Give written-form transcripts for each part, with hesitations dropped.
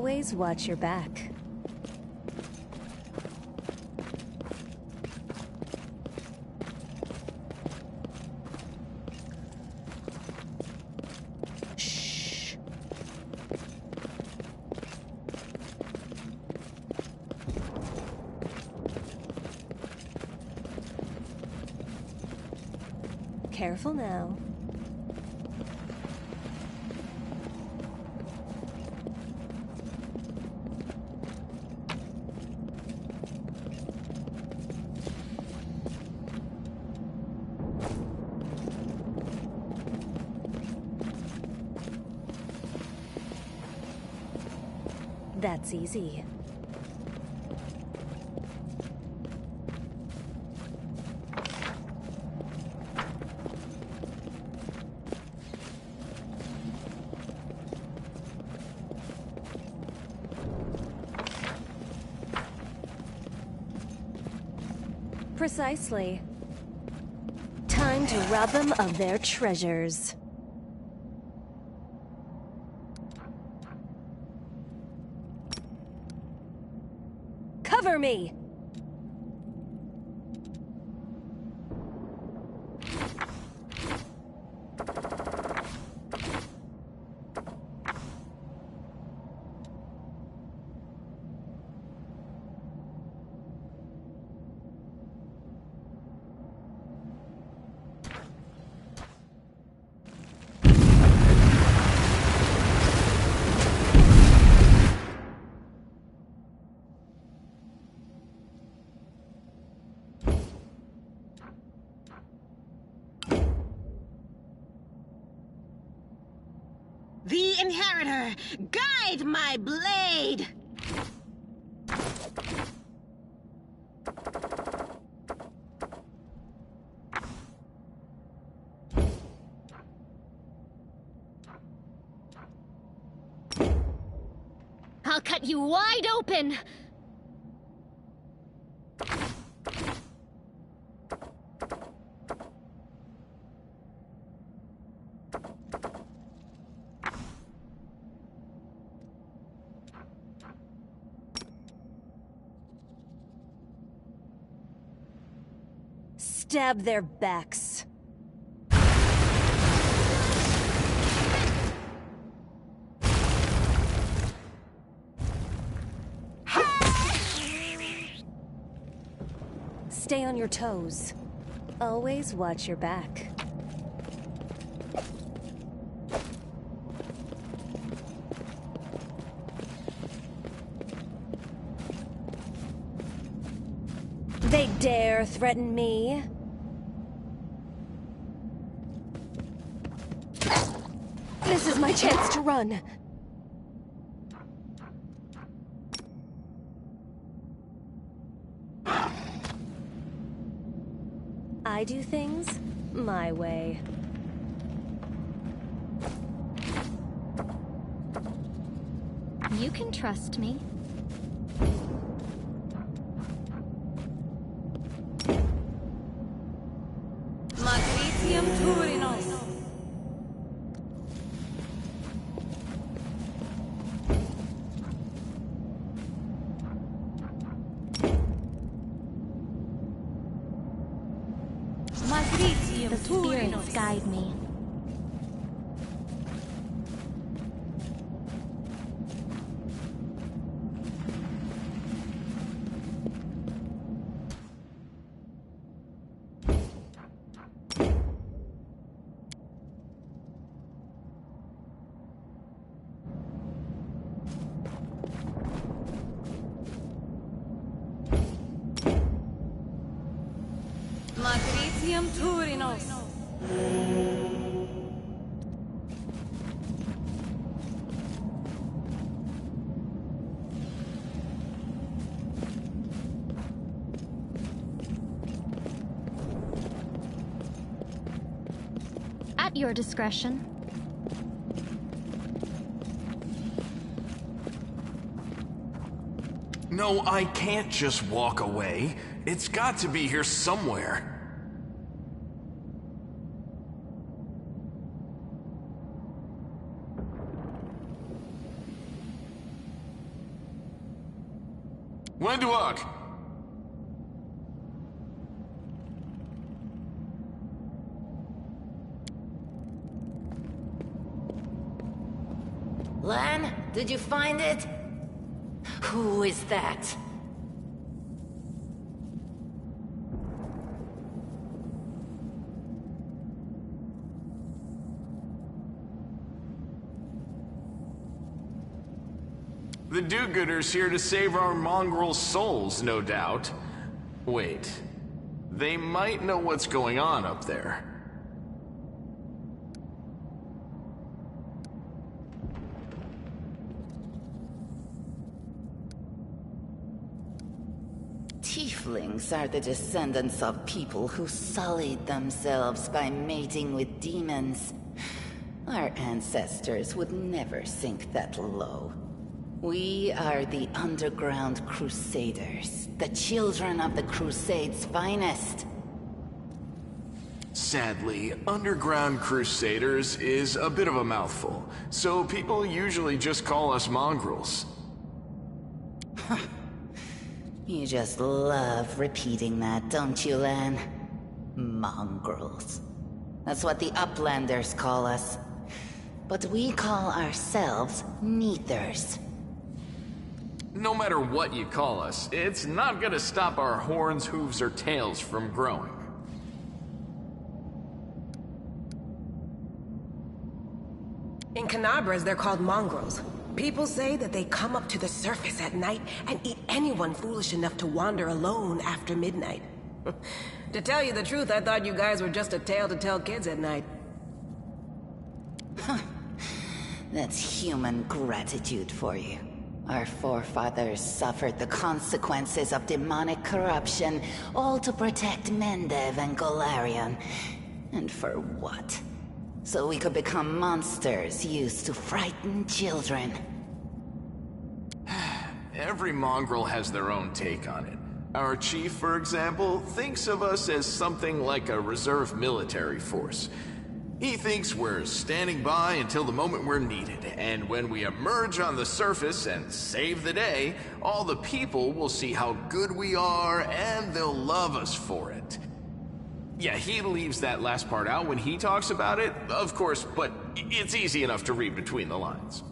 Always watch your back. Shh. Careful now. That's easy. Precisely. Time to rob them of their treasures. Cover me! The Inheritor, guide my blade! I'll cut you wide open! Stab their backs. Stay on your toes. Always watch your back. They dare threaten me? This is my chance to run. I do things my way. You can trust me. The spirits guide me. At your discretion. No, I can't just walk away. It's got to be here somewhere. Wenduok! Lan, did you find it? Who is that? The do-gooders here to save our mongrel souls, no doubt. Wait. They might know what's going on up there. Tieflings are the descendants of people who sullied themselves by mating with demons. Our ancestors would never sink that low. We are the Underground Crusaders, the children of the Crusade's finest. Sadly, Underground Crusaders is a bit of a mouthful, so people usually just call us mongrels. You just love repeating that, don't you, Lan? Mongrels. That's what the Uplanders call us. But we call ourselves Neathers. No matter what you call us, it's not gonna stop our horns, hooves, or tails from growing. In Canabras, they're called mongrels. People say that they come up to the surface at night and eat anyone foolish enough to wander alone after midnight. To tell you the truth, I thought you guys were just a tale to tell kids at night. That's human gratitude for you. Our forefathers suffered the consequences of demonic corruption, all to protect Mendev and Golarion. And for what? So we could become monsters used to frighten children. Every mongrel has their own take on it. Our chief, for example, thinks of us as something like a reserve military force. He thinks we're standing by until the moment we're needed, and when we emerge on the surface and save the day, all the people will see how good we are, and they'll love us for it. Yeah, he leaves that last part out when he talks about it, of course, but it's easy enough to read between the lines.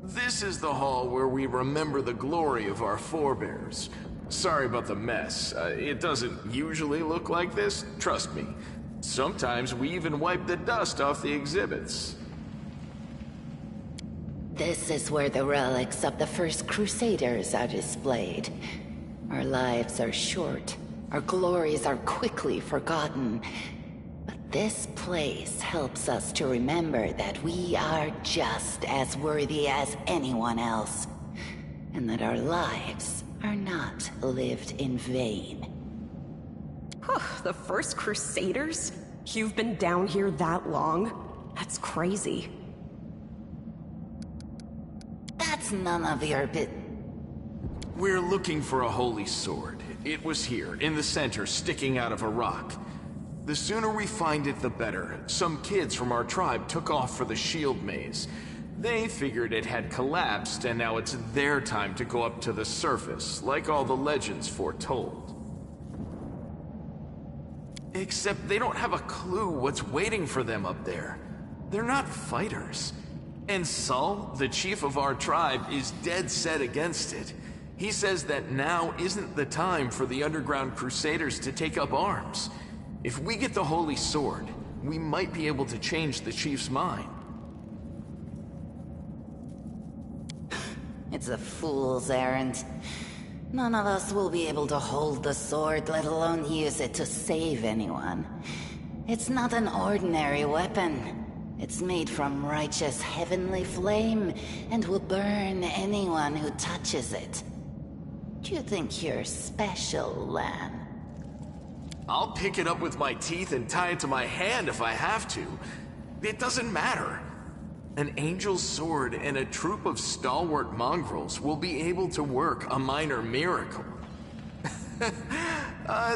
This is the hall where we remember the glory of our forebears. Sorry about the mess. It doesn't usually look like this, trust me. Sometimes we even wipe the dust off the exhibits. This is where the relics of the first Crusaders are displayed. Our lives are short. Our glories are quickly forgotten. But this place helps us to remember that we are just as worthy as anyone else. And that our lives are not lived in vain. The first Crusaders? You've been down here that long? That's crazy. That's none of your bit. We're looking for a holy sword. It was here, in the center, sticking out of a rock. The sooner we find it, the better. Some kids from our tribe took off for the shield maze. They figured it had collapsed, and now it's their time to go up to the surface, like all the legends foretold. Except they don't have a clue what's waiting for them up there. They're not fighters. And Sul, the chief of our tribe, is dead set against it. He says that now isn't the time for the Underground Crusaders to take up arms. If we get the Holy Sword, we might be able to change the chief's mind. It's a fool's errand. None of us will be able to hold the sword, let alone use it to save anyone. It's not an ordinary weapon. It's made from righteous heavenly flame, and will burn anyone who touches it. Do you think you're special, Lan? I'll pick it up with my teeth and tie it to my hand if I have to. It doesn't matter. An angel's sword and a troop of stalwart mongrels will be able to work a minor miracle.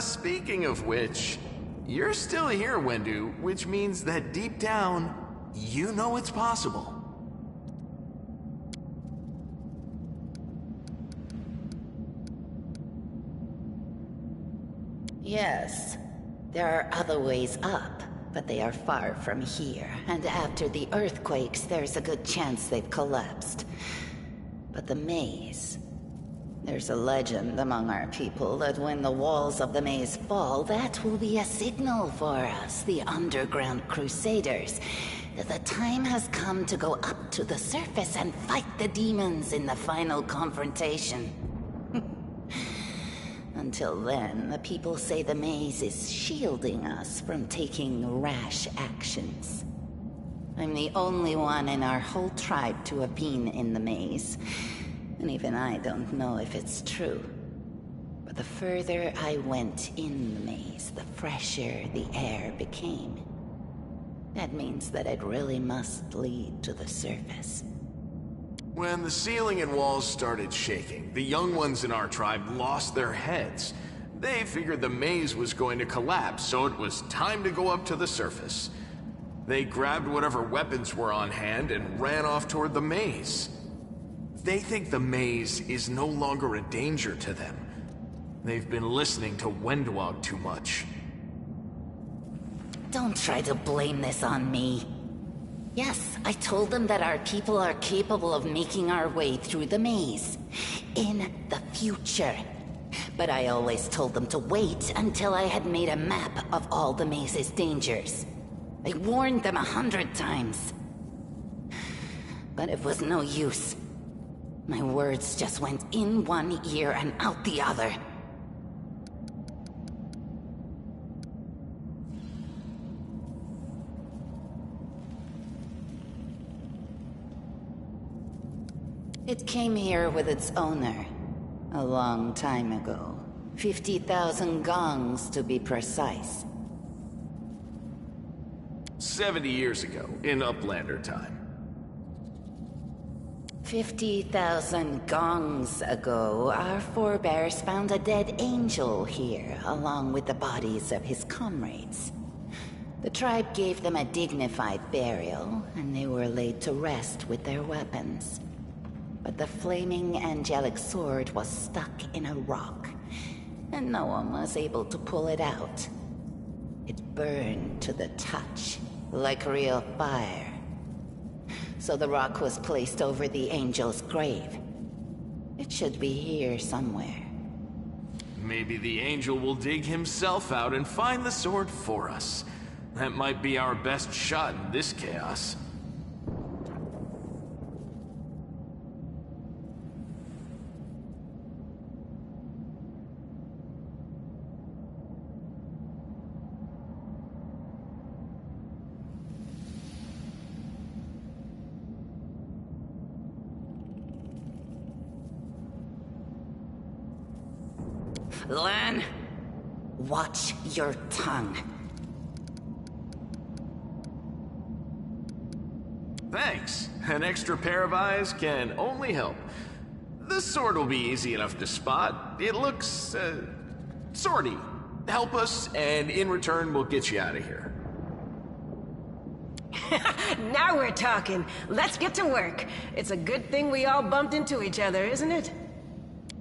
Speaking of which, you're still here, Wendu, which means that deep down, you know it's possible. Yes, there are other ways up, but they are far from here, and after the earthquakes, there's a good chance they've collapsed. But the maze... There's a legend among our people that when the walls of the maze fall, that will be a signal for us, the underground crusaders, that the time has come to go up to the surface and fight the demons in the final confrontation. Until then, the people say the maze is shielding us from taking rash actions. I'm the only one in our whole tribe to have been in the maze. And even I don't know if it's true. But the further I went in the maze, the fresher the air became. That means that it really must lead to the surface. When the ceiling and walls started shaking, the young ones in our tribe lost their heads. They figured the maze was going to collapse, so it was time to go up to the surface. They grabbed whatever weapons were on hand and ran off toward the maze. They think the maze is no longer a danger to them. They've been listening to Wendwog too much. Don't try to blame this on me. Yes, I told them that our people are capable of making our way through the maze. In the future. But I always told them to wait until I had made a map of all the maze's dangers. I warned them 100 times. But it was no use. My words just went in one ear and out the other. It came here with its owner, a long time ago. 50,000 gongs to be precise. 70 years ago, in Uplander time. 50,000 gongs ago, our forebears found a dead angel here, along with the bodies of his comrades. The tribe gave them a dignified burial, and they were laid to rest with their weapons. But the flaming angelic sword was stuck in a rock, and no one was able to pull it out. It burned to the touch, like real fire. So the rock was placed over the angel's grave. It should be here somewhere. Maybe the angel will dig himself out and find the sword for us. That might be our best shot in this chaos. Lan, watch your tongue. Thanks. An extra pair of eyes can only help. The sword will be easy enough to spot. It looks, swordy. Help us, and in return, we'll get you out of here. Now we're talking. Let's get to work. It's a good thing we all bumped into each other, isn't it?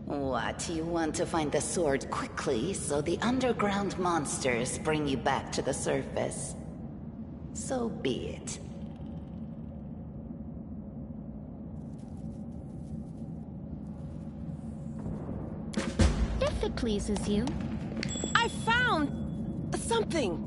What, you want to find the sword quickly so the underground monsters bring you back to the surface? So be it. If it pleases you. I found something.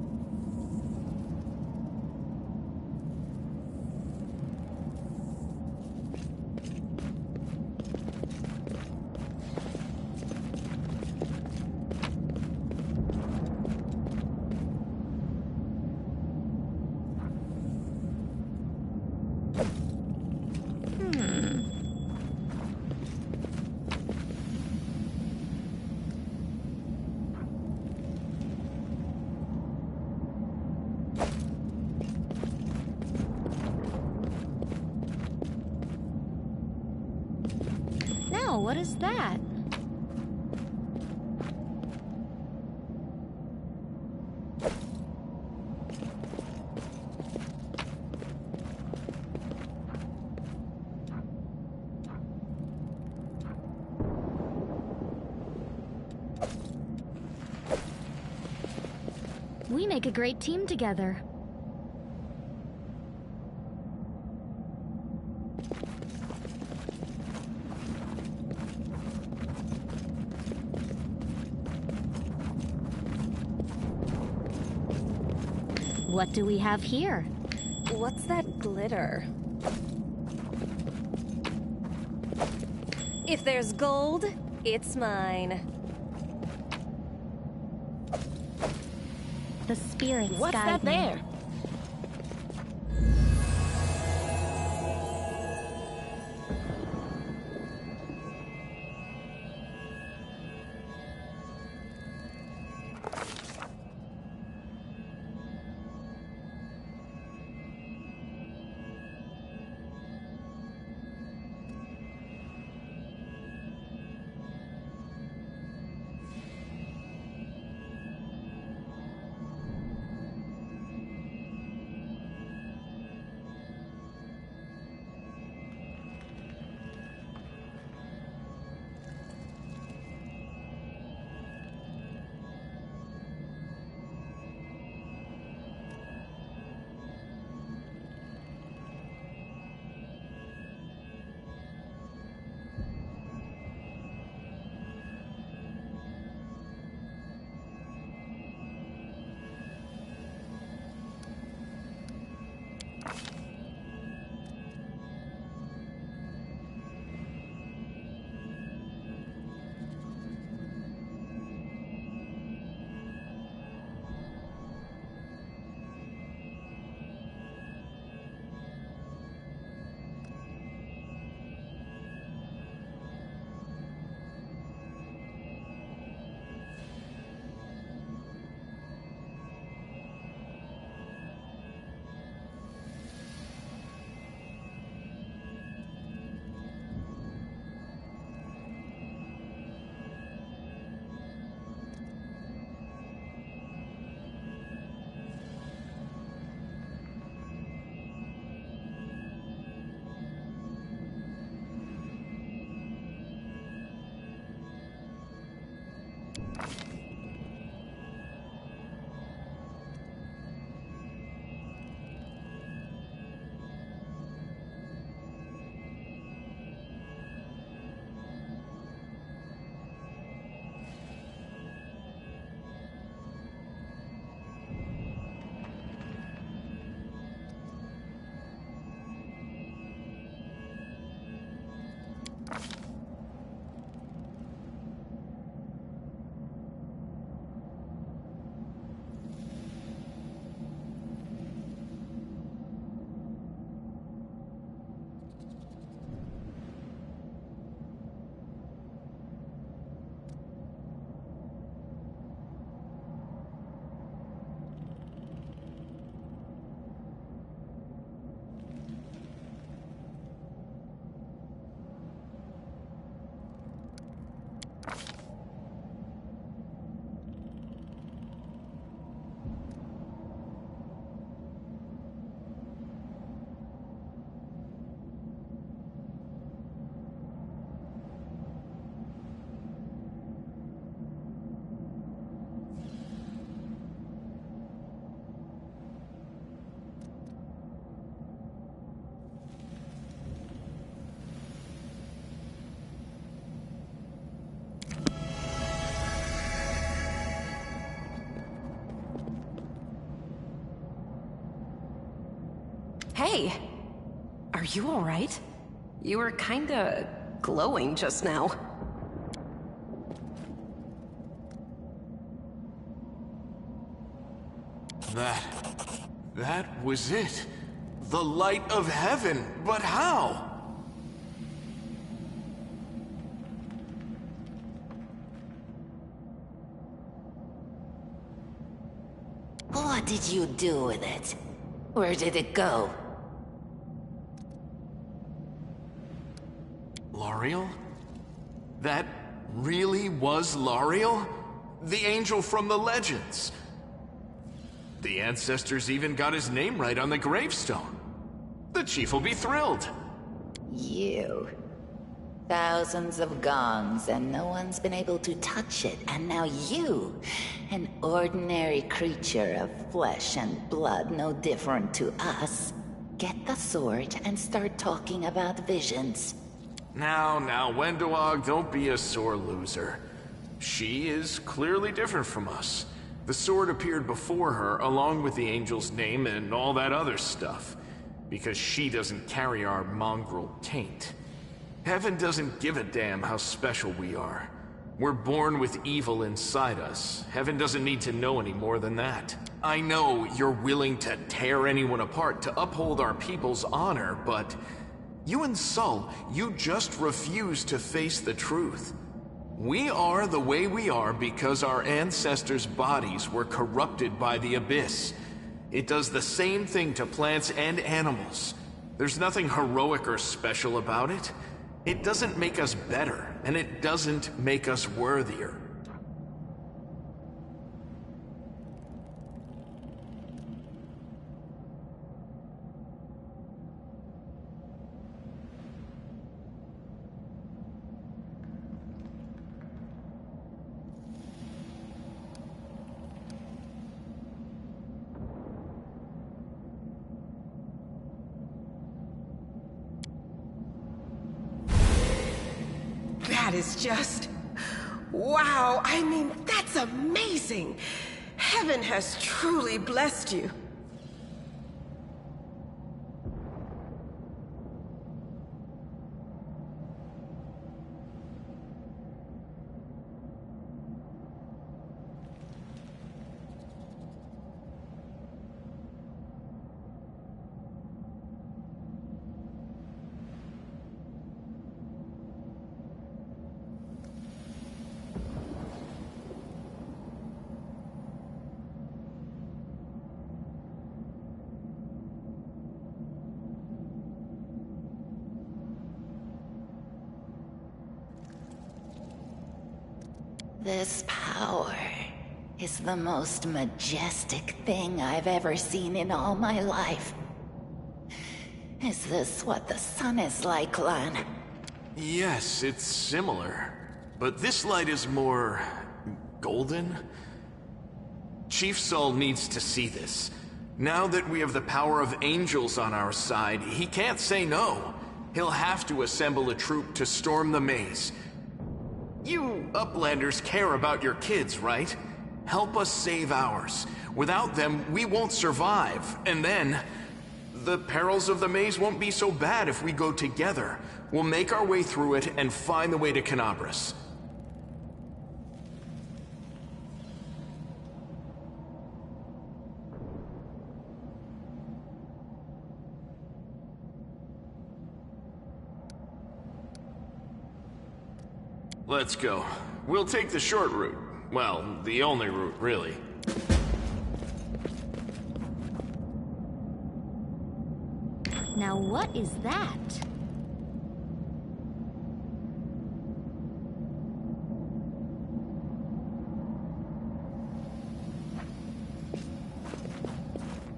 Now, what is that? We make a great team together. What do we have here? What's that glitter? If there's gold, it's mine. The spirits What's guide that me. there? Hey! Are you alright? You were kinda glowing just now. That was it. The light of heaven. But how? What did you do with it? Where did it go? L'Ariel? That really was L'Ariel? The angel from the legends. The ancestors even got his name right on the gravestone. The chief will be thrilled. You... Thousands of gongs, and no one's been able to touch it. And now you, an ordinary creature of flesh and blood, no different to us, get the sword and start talking about visions. Now, Wendowog, don't be a sore loser. She is clearly different from us. The sword appeared before her, along with the angel's name and all that other stuff, because she doesn't carry our mongrel taint. Heaven doesn't give a damn how special we are. We're born with evil inside us. Heaven doesn't need to know any more than that. I know you're willing to tear anyone apart to uphold our people's honor, but you and Sol, you just refuse to face the truth. We are the way we are because our ancestors' bodies were corrupted by the Abyss. It does the same thing to plants and animals. There's nothing heroic or special about it. It doesn't make us better, and it doesn't make us worthier. That is just... wow, I mean, that's amazing! Heaven has truly blessed you. This power is the most majestic thing I've ever seen in all my life. Is this what the sun is like, Lan? Yes, it's similar. But this light is more... golden? Chief Sol needs to see this. Now that we have the power of angels on our side, he can't say no. He'll have to assemble a troop to storm the maze. You Uplanders care about your kids, right? Help us save ours. Without them, we won't survive. And then, the perils of the maze won't be so bad if we go together. We'll make our way through it and find the way to Canabras. Let's go. We'll take the short route. Well, the only route, really. Now what is that?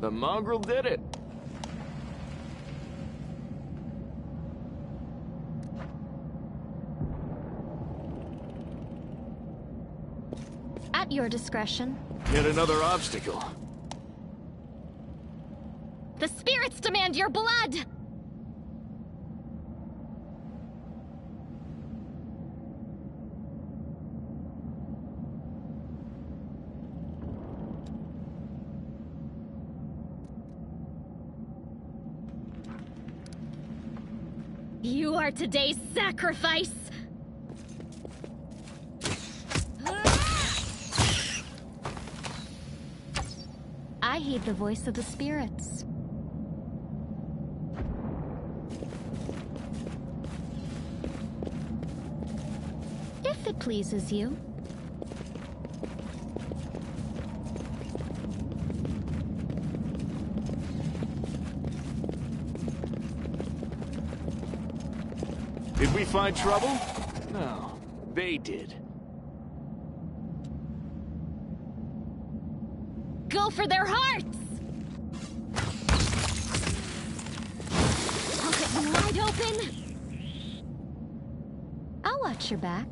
The mongrel did it. At your discretion. Yet another obstacle. The spirits demand your blood! You are today's sacrifice! I heed the voice of the spirits. If it pleases you. Did we find trouble? No, they did. Go for their hearts! I'll get you wide open! watch your back.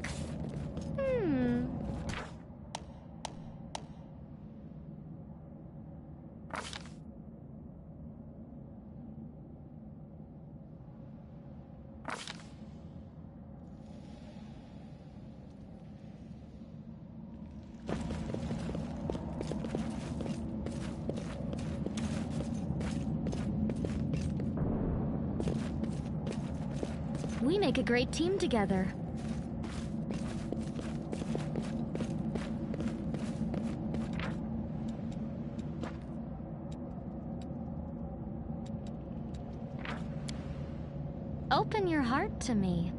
We make a great team together. Open your heart to me.